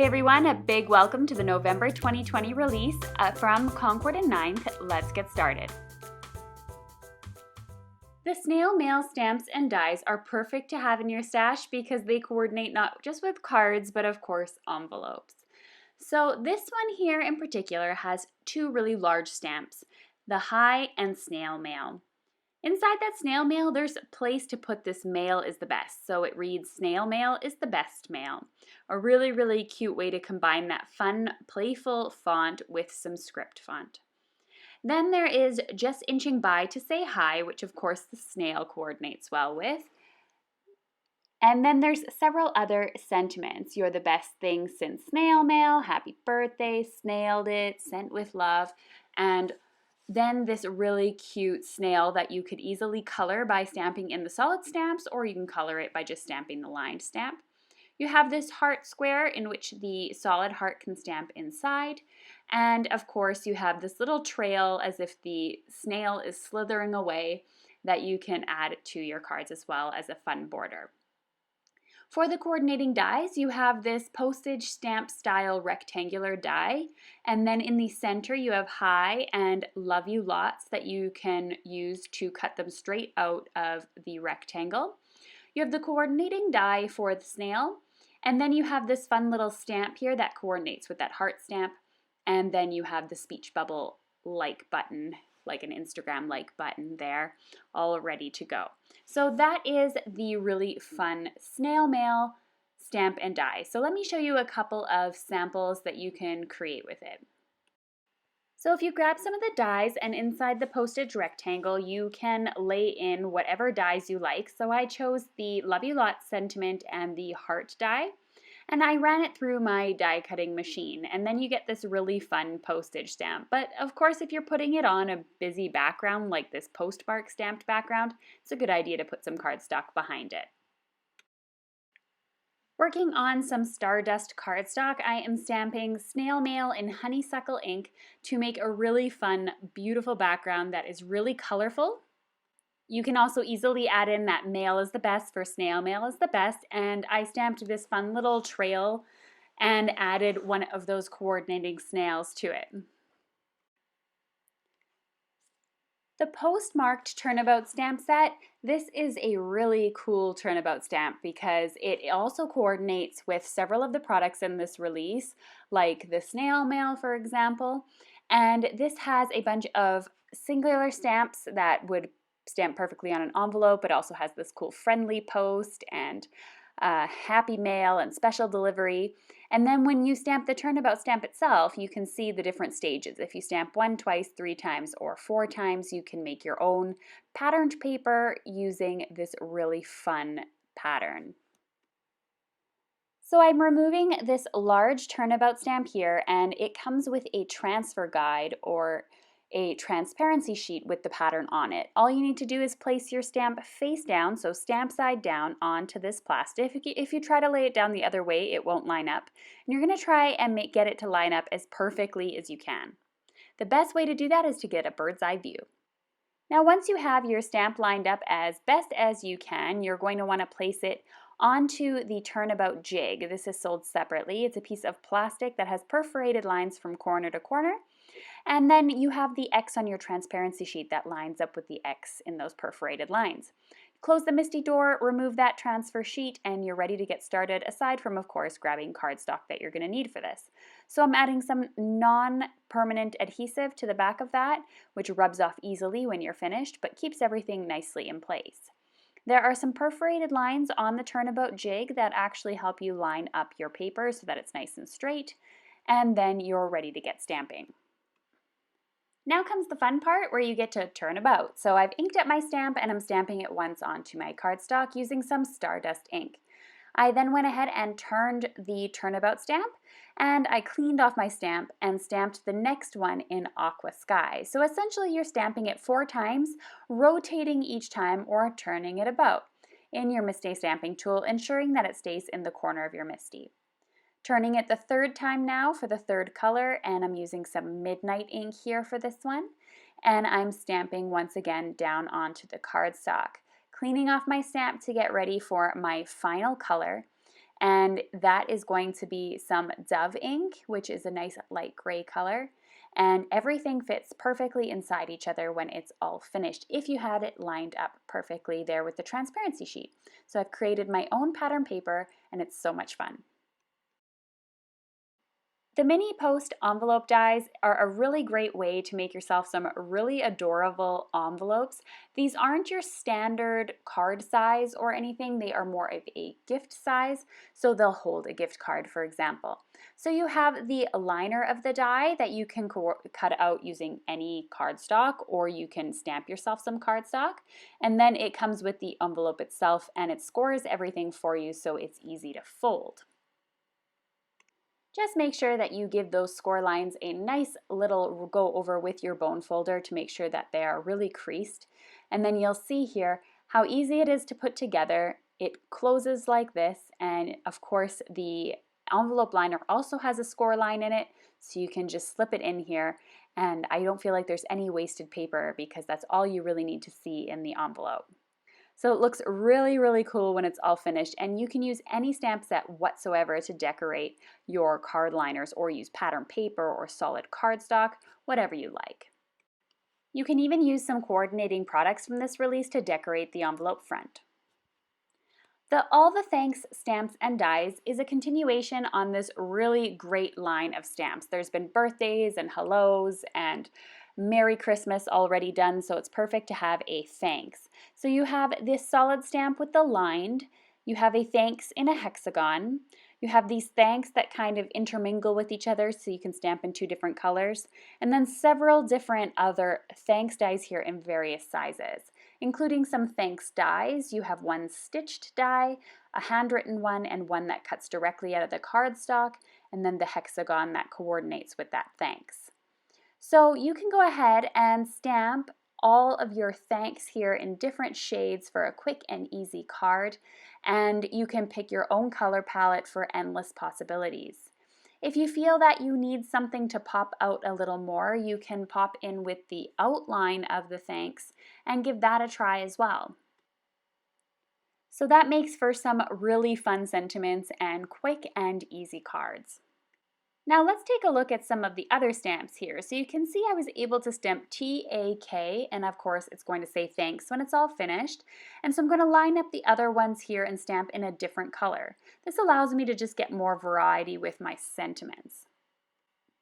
everyone, a big welcome to the November 2020 release from Concord 9th. Let's get started. The Snail Mail stamps and dies are perfect to have in your stash because they coordinate not just with cards, but of course envelopes. So this one here in particular has two really large stamps, the Hi and Snail Mail. Inside that snail mail, there's a place to put this mail is the best. So it reads, snail mail is the best mail. A really, really cute way to combine that fun, playful font with some script font. Then there is just inching by to say hi, which of course the snail coordinates well with. And then there's several other sentiments. You're the best thing since snail mail, happy birthday, snailed it, sent with love, and then this really cute snail that you could easily color by stamping in the solid stamps, or you can color it by just stamping the lined stamp. You have this heart square in which the solid heart can stamp inside. And of course you have this little trail as if the snail is slithering away that you can add to your cards as well as a fun border. For the coordinating dies, you have this postage stamp style rectangular die, and then in the center you have hi and love you lots that you can use to cut them straight out of the rectangle. You have the coordinating die for the snail, and then you have this fun little stamp here that coordinates with that heart stamp, and then you have the speech bubble like button, like an Instagram like button there, all ready to go. So that is the really fun snail mail stamp and die. So let me show you a couple of samples that you can create with it. So if you grab some of the dies and inside the postage rectangle, you can lay in whatever dies you like. So I chose the Love You Lot sentiment and the heart die. And I ran it through my die cutting machine, and then you get this really fun postage stamp. But of course, if you're putting it on a busy background like this postmark stamped background, it's a good idea to put some cardstock behind it. Working on some Stardust cardstock, I am stamping Snail Mail in honeysuckle ink to make a really fun, beautiful background that is really colorful. You can also easily add in that mail is the best for snail mail is the best, and I stamped this fun little trail and added one of those coordinating snails to it. The postmarked Turnabout stamp set, this is a really cool Turnabout stamp because it also coordinates with several of the products in this release, like the snail mail, for example, and this has a bunch of singular stamps that would stamp perfectly on an envelope, but also has this cool friendly post and happy mail and special delivery. And then when you stamp the Turnabout stamp itself, you can see the different stages. If you stamp 1, twice, 3 times, or 4 times, you can make your own patterned paper using this really fun pattern. So I'm removing this large Turnabout stamp here, and it comes with a transfer guide or a transparency sheet with the pattern on it. All you need to do is place your stamp face down, so stamp side down, onto this plastic. If you try to lay it down the other way, it won't line up. And you're going to try and get it to line up as perfectly as you can. The best way to do that is to get a bird's eye view. Now once you have your stamp lined up as best as you can, you're going to want to place it onto the Turnabout jig. This is sold separately. It's a piece of plastic that has perforated lines from corner to corner. And then you have the X on your transparency sheet that lines up with the X in those perforated lines. Close the MISTI door, remove that transfer sheet, and you're ready to get started, aside from, of course, grabbing cardstock that you're going to need for this. So I'm adding some non-permanent adhesive to the back of that, which rubs off easily when you're finished, but keeps everything nicely in place. There are some perforated lines on the Turnabout jig that actually help you line up your paper so that it's nice and straight, and then you're ready to get stamping. Now comes the fun part where you get to turn about. So I've inked up my stamp and I'm stamping it once onto my cardstock using some Stardust ink. I then went ahead and turned the Turnabout stamp, and I cleaned off my stamp and stamped the next one in Aqua Sky. So essentially you're stamping it 4 times, rotating each time or turning it about in your MISTI stamping tool, ensuring that it stays in the corner of your MISTI. Turning it the 3rd time now for the 3rd color, and I'm using some Midnight ink here for this one, and I'm stamping once again down onto the cardstock. Cleaning off my stamp to get ready for my final color, And that is going to be some Dove ink, which is a nice light gray color. And everything fits perfectly inside each other when it's all finished, if you had it lined up perfectly there with the transparency sheet. So I've created my own pattern paper, and it's so much fun. The mini post envelope dies are a really great way to make yourself some really adorable envelopes. These aren't your standard card size or anything, they are more of a gift size, so they'll hold a gift card, for example. So you have the liner of the die that you can cut out using any cardstock, or you can stamp yourself some cardstock, and then it comes with the envelope itself, and it scores everything for you so it's easy to fold. Just make sure that you give those score lines a nice little go over with your bone folder to make sure that they are really creased. And then you'll see here how easy it is to put together. It closes like this, and of course the envelope liner also has a score line in it, so you can just slip it in here, and I don't feel like there's any wasted paper because that's all you really need to see in the envelope. So it looks really, really cool when it's all finished, and you can use any stamp set whatsoever to decorate your card liners, or use pattern paper or solid cardstock, whatever you like. You can even use some coordinating products from this release to decorate the envelope front. The All the Thanks Stamps and Dies is a continuation on this really great line of stamps. There's been birthdays and hellos and Merry Christmas already done, so it's perfect to have a thanks. So you have this solid stamp with the lined, you have a thanks in a hexagon, you have these thanks that kind of intermingle with each other so you can stamp in two different colors, and then several different other thanks dies here in various sizes, including some thanks dies. You have one stitched die, a handwritten one, and one that cuts directly out of the cardstock, and then the hexagon that coordinates with that thanks. So you can go ahead and stamp all of your thanks here in different shades for a quick and easy card, and you can pick your own color palette for endless possibilities. If you feel that you need something to pop out a little more, you can pop in with the outline of the thanks and give that a try as well. So that makes for some really fun sentiments and quick and easy cards. Now let's take a look at some of the other stamps here. So you can see I was able to stamp T-A-K, and of course it's going to say thanks when it's all finished. And so I'm going to line up the other ones here and stamp in a different color. This allows me to just get more variety with my sentiments.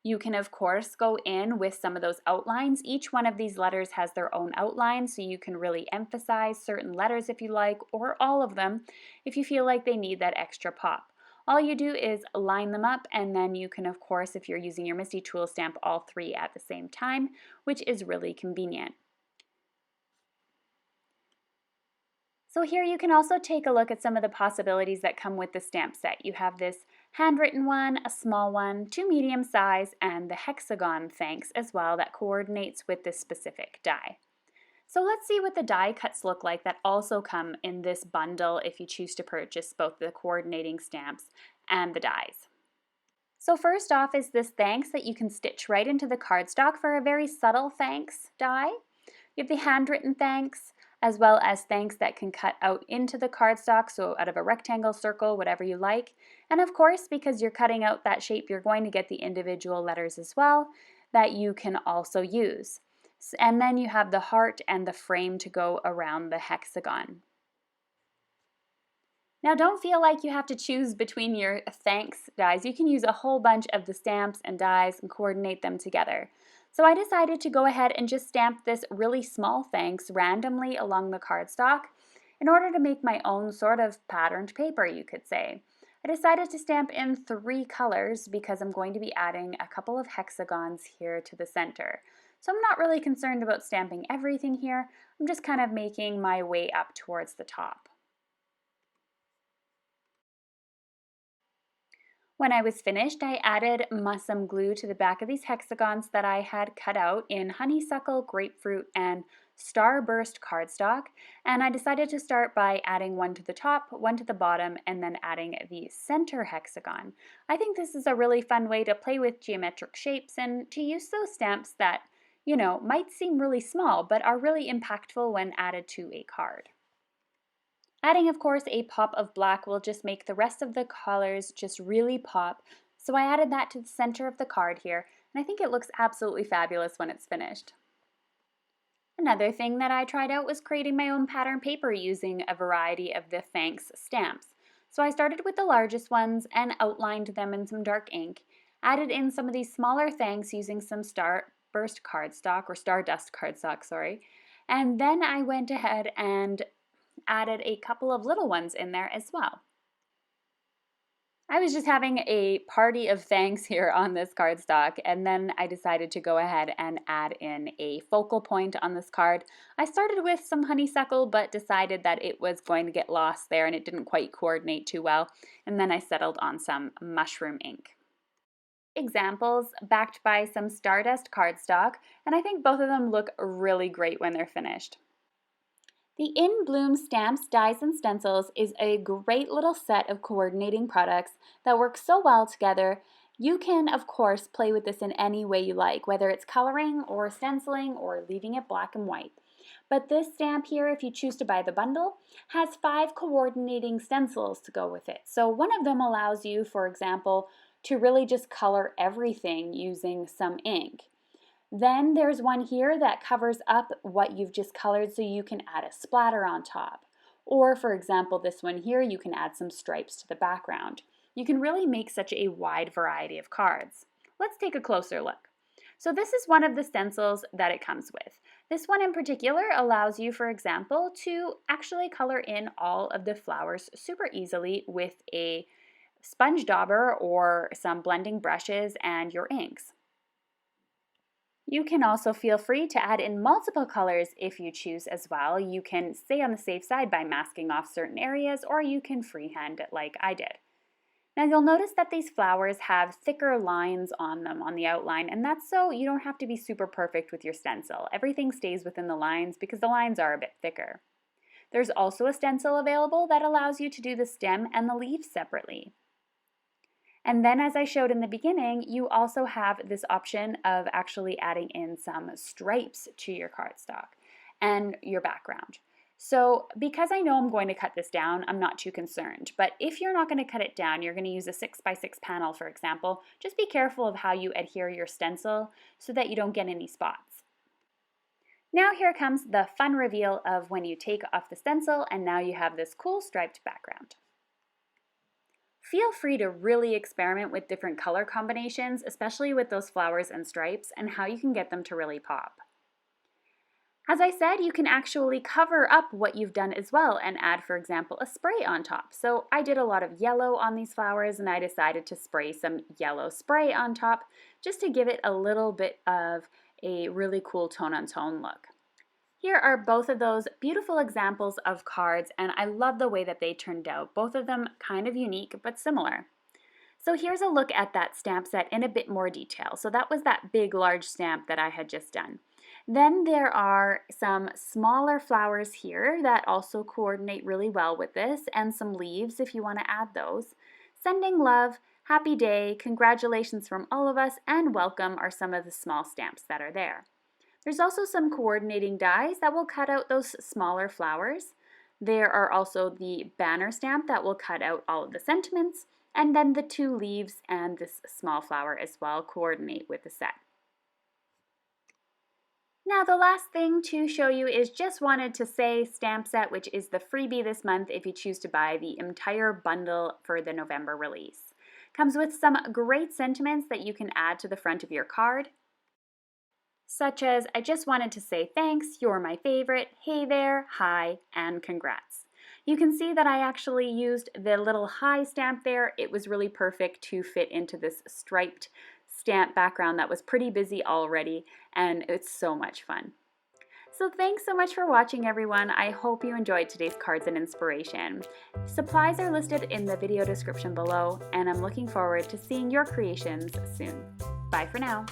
You can of course go in with some of those outlines. Each one of these letters has their own outline, so you can really emphasize certain letters if you like, or all of them if you feel like they need that extra pop. All you do is line them up, and then you can, of course, if you're using your MISTI tool, stamp all three at the same time, which is really convenient. So here you can also take a look at some of the possibilities that come with the stamp set. You have this handwritten one, a small one, two medium size, and the hexagon thanks as well that coordinates with this specific die. So let's see what the die cuts look like that also come in this bundle if you choose to purchase both the coordinating stamps and the dies. So first off is this thanks that you can stitch right into the cardstock for a very subtle thanks die. You have the handwritten thanks, as well as thanks that can cut out into the cardstock, so out of a rectangle, circle, whatever you like. And of course, because you're cutting out that shape, you're going to get the individual letters as well that you can also use. And then you have the heart and the frame to go around the hexagon. Now don't feel like you have to choose between your thanks dies. You can use a whole bunch of the stamps and dies and coordinate them together. So I decided to go ahead and just stamp this really small thanks randomly along the cardstock in order to make my own sort of patterned paper, you could say. I decided to stamp in 3 colors because I'm going to be adding a couple of hexagons here to the center. So I'm not really concerned about stamping everything here. I'm just kind of making my way up towards the top. When I was finished, I added some glue to the back of these hexagons that I had cut out in honeysuckle, grapefruit, and starburst cardstock, and I decided to start by adding one to the top, one to the bottom, and then adding the center hexagon. I think this is a really fun way to play with geometric shapes and to use those stamps that, you know, might seem really small but are really impactful when added to a card. Adding, of course, a pop of black will just make the rest of the colors just really pop. So I added that to the center of the card here, and I think it looks absolutely fabulous when it's finished. Another thing that I tried out was creating my own pattern paper using a variety of the Thanks stamps. So I started with the largest ones and outlined them in some dark ink, added in some of these smaller thanks using some Starburst cardstock, or Stardust cardstock, sorry, and then I went ahead and added a couple of little ones in there as well. I was just having a party of thanks here on this cardstock, and then I decided to go ahead and add in a focal point on this card. I started with some honeysuckle, but decided that it was going to get lost there and it didn't quite coordinate too well, and then I settled on some mushroom ink. Examples backed by some Stardust cardstock, and I think both of them look really great when they're finished. The In Bloom Stamps, Dies, and Stencils is a great little set of coordinating products that work so well together. You can, of course, play with this in any way you like, whether it's coloring or stenciling or leaving it black and white. But this stamp here, if you choose to buy the bundle, has 5 coordinating stencils to go with it. So one of them allows you, for example, to really just color everything using some ink. Then there's one here that covers up what you've just colored so you can add a splatter on top. Or for example, this one here, you can add some stripes to the background. You can really make such a wide variety of cards. Let's take a closer look. So this is one of the stencils that it comes with. This one in particular allows you, for example, to actually color in all of the flowers super easily with a sponge dauber or some blending brushes and your inks. You can also feel free to add in multiple colors if you choose as well. You can stay on the safe side by masking off certain areas, or you can freehand it like I did. Now you'll notice that these flowers have thicker lines on them on the outline, and that's so you don't have to be super perfect with your stencil. Everything stays within the lines because the lines are a bit thicker. There's also a stencil available that allows you to do the stem and the leaves separately. And then, as I showed in the beginning, you also have this option of actually adding in some stripes to your cardstock and your background. So because I know I'm going to cut this down, I'm not too concerned. But if you're not going to cut it down, you're going to use a 6x6 panel, for example, just be careful of how you adhere your stencil so that you don't get any spots. Now here comes the fun reveal of when you take off the stencil and now you have this cool striped background. Feel free to really experiment with different color combinations, especially with those flowers and stripes, and how you can get them to really pop. As I said, you can actually cover up what you've done as well and add, for example, a spray on top. So I did a lot of yellow on these flowers and I decided to spray some yellow spray on top just to give it a little bit of a really cool tone-on-tone look. Here are both of those beautiful examples of cards, and I love the way that they turned out. Both of them kind of unique but similar. So here's a look at that stamp set in a bit more detail. So that was that big large stamp that I had just done. Then there are some smaller flowers here that also coordinate really well with this, and some leaves if you want to add those. Sending love, happy day, congratulations from all of us, and welcome are some of the small stamps that are there. There's also some coordinating dies that will cut out those smaller flowers. There are also the banner stamp that will cut out all of the sentiments, and then the 2 leaves and this small flower as well coordinate with the set. Now the last thing to show you is just wanted to say stamp set, which is the freebie this month if you choose to buy the entire bundle for the November release. Comes with some great sentiments that you can add to the front of your card, such as, I just wanted to say thanks, you're my favorite, hey there, hi, and congrats. You can see that I actually used the little hi stamp there. It was really perfect to fit into this striped stamp background that was pretty busy already, and it's so much fun. So thanks so much for watching, everyone. I hope you enjoyed today's cards and inspiration. Supplies are listed in the video description below, and I'm looking forward to seeing your creations soon. Bye for now.